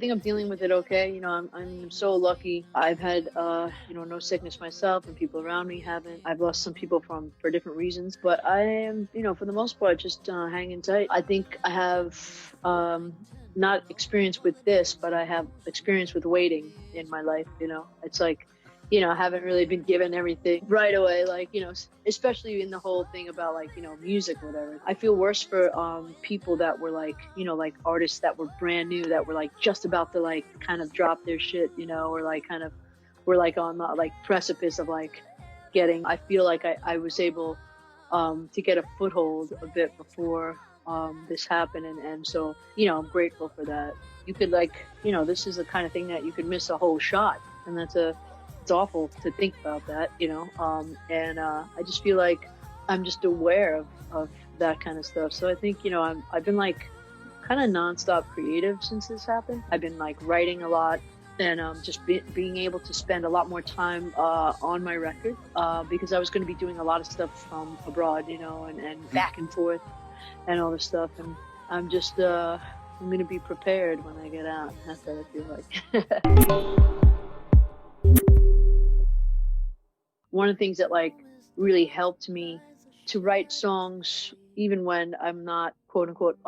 think I'm dealing with it okay. You know, I'm so lucky. I've had no sickness myself, and people around me haven't. I've lost some people for different reasons, but I am, for the most part, just hanging tight. I think I have not experience with this, but I have experience with waiting in my life. It's like, I haven't really been given everything right away, like, especially in the whole thing about like, music or whatever. I feel worse for people that were like, like artists that were brand new, that were like just about to like kind of drop their shit, or like kind of were like on the like precipice of like getting. I feel like I was able to get a foothold a bit before this happened, and so, I'm grateful for that. You could like, this is the kind of thing that you could miss a whole shot, and it's awful to think about that, and I just feel like I'm just aware of that kind of stuff. So I think, I've been like kind of nonstop creative since this happened. I've been like writing a lot, and just being able to spend a lot more time on my record because I was going to be doing a lot of stuff from abroad, and back and forth and all this stuff. And I'm just, I'm going to be prepared when I get out. That's what I feel like. One of the things that like really helped me to write songs, even when I'm not quote unquote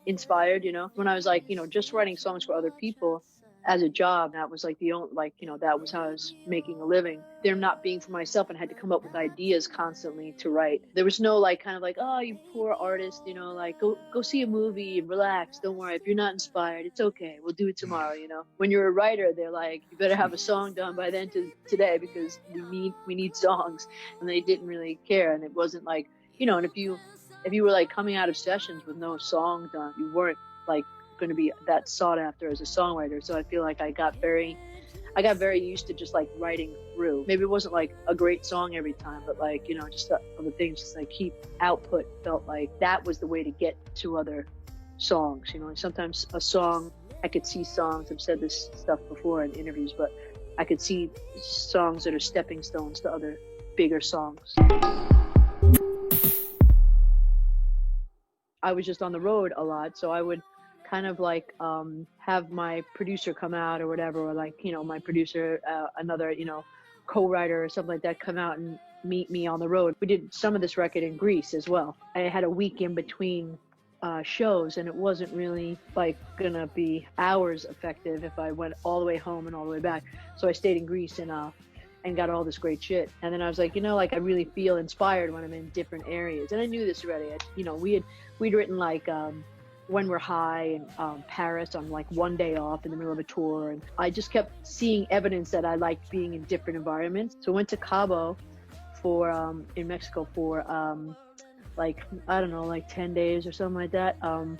inspired, when I was like, just writing songs for other people as a job, that was like the only, like, that was how I was making a living. They're not being for myself, and I had to come up with ideas constantly to write. There was no like kind of like, oh, you poor artist, like go see a movie and relax. Don't worry, if you're not inspired, it's okay. We'll do it tomorrow. When you're a writer, they're like, you better have a song done by then today because we need songs, and they didn't really care. And it wasn't like, and if you were like coming out of sessions with no song done, you weren't like going to be that sought after as a songwriter. So I feel like I got very used to just like writing through. Maybe it wasn't like a great song every time, but like, just other things, just like keep output felt like that was the way to get to other songs. Sometimes a song, I could see songs, I've said this stuff before in interviews, but I could see songs that are stepping stones to other bigger songs. I was just on the road a lot, so I would kind of like have my producer come out or whatever, or like, my producer, another, co-writer or something like that, come out and meet me on the road. We did some of this record in Greece as well. I had a week in between shows, and it wasn't really like gonna be hours effective if I went all the way home and all the way back. So I stayed in Greece and got all this great shit. And then I was like, like I really feel inspired when I'm in different areas. And I knew this already. We'd written like When We're High in Paris on like one day off in the middle of a tour. And I just kept seeing evidence that I liked being in different environments. So I went to Cabo in Mexico for like, I don't know, like 10 days or something like that. And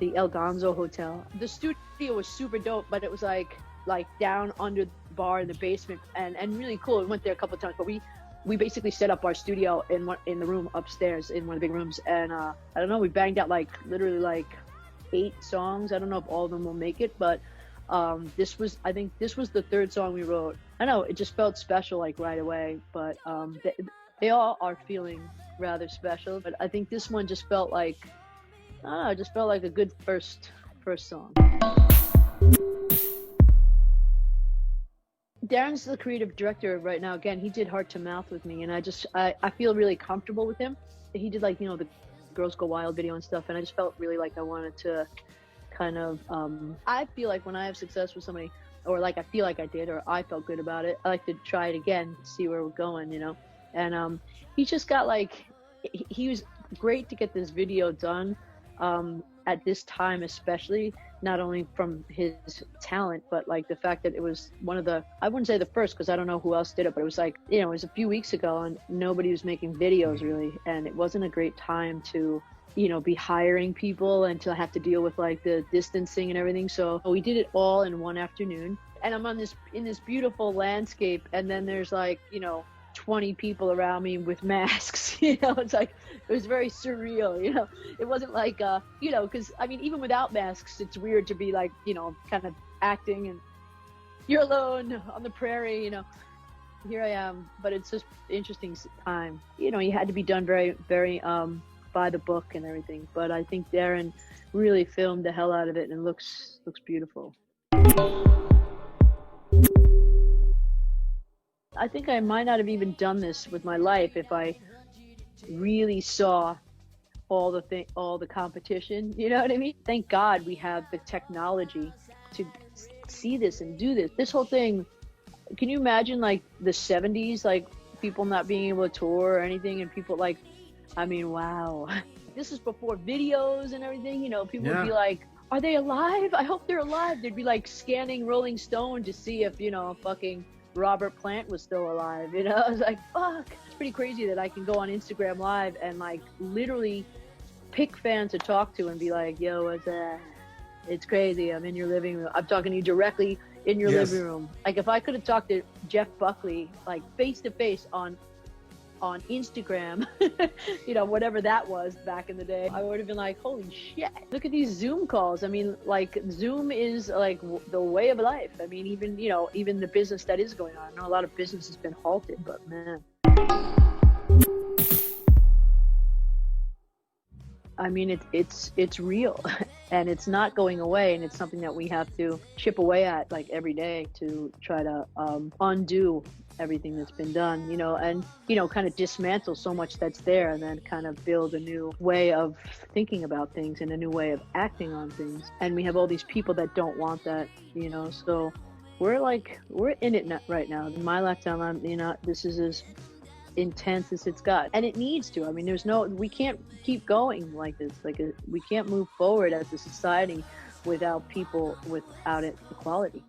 the El Gonzo Hotel. The studio was super dope, but it was like down under the bar in the basement, and really cool. We went there a couple of times, but we basically set up our studio in the room upstairs in one of the big rooms, and I don't know, we banged out like literally like 8 songs. I don't know if all of them will make it, but I think this was the 3rd song we wrote. I know it just felt special like right away, but they all are feeling rather special, but I think this one just felt like, I don't know, it just felt like a good first song. Darren's the creative director right now. Again, he did Heart to Mouth with me, and I feel really comfortable with him. He did like, the Girls Go Wild video and stuff, and I just felt really like I wanted to kind of, I feel like when I have success with somebody, or like I feel like I did, or I felt good about it, I like to try it again, see where we're going, and he just got like, he was great to get this video done at this time, especially, not only from his talent, but like the fact that it was one of the, I wouldn't say the first, because I don't know who else did it, but it was like, it was a few weeks ago and nobody was making videos really, and it wasn't a great time to be hiring people and to have to deal with like the distancing and everything. So we did it all in one afternoon, and I'm in this beautiful landscape, and then there's like 20 people around me with masks. It's like, it was very surreal. It wasn't like because I mean, even without masks, it's weird to be like, kind of acting, and you're alone on the prairie. Here I am, but it's just an interesting time. You had to be done very, very buy the book and everything. But I think Darren really filmed the hell out of it, and it looks beautiful. I think I might not have even done this with my life if I really saw all the competition. You know what I mean? Thank God we have the technology to see this and do this. This whole thing. Can you imagine like the 70s, like people not being able to tour or anything, and people like, I mean, wow. This is before videos and everything. You know, people would be like, are they alive? I hope they're alive. They'd be like scanning Rolling Stone to see if, you know, fucking Robert Plant was still alive. You know, I was like, fuck. It's pretty crazy that I can go on Instagram Live and like literally pick fans to talk to and be like, yo, what's that? It's crazy. I'm in your living room. I'm talking to you directly in your living room. Like if I could have talked to Jeff Buckley like face to face on Instagram, you know, whatever that was back in the day, I would have been like, holy shit, look at these Zoom calls. I mean, like Zoom is like the way of life. I mean, even, you know, even the business that is going on. I know a lot of business has been halted, but man. I mean, it's real, and it's not going away, and it's something that we have to chip away at like every day to try to undo everything that's been done, you know, and, you know, kind of dismantle so much that's there, and then kind of build a new way of thinking about things and a new way of acting on things. And we have all these people that don't want that, you know, so we're in it right now. In my lifetime, you know, this is as intense as it's got, and it needs to. I mean, we can't keep going like this. Like we can't move forward as a society without equality.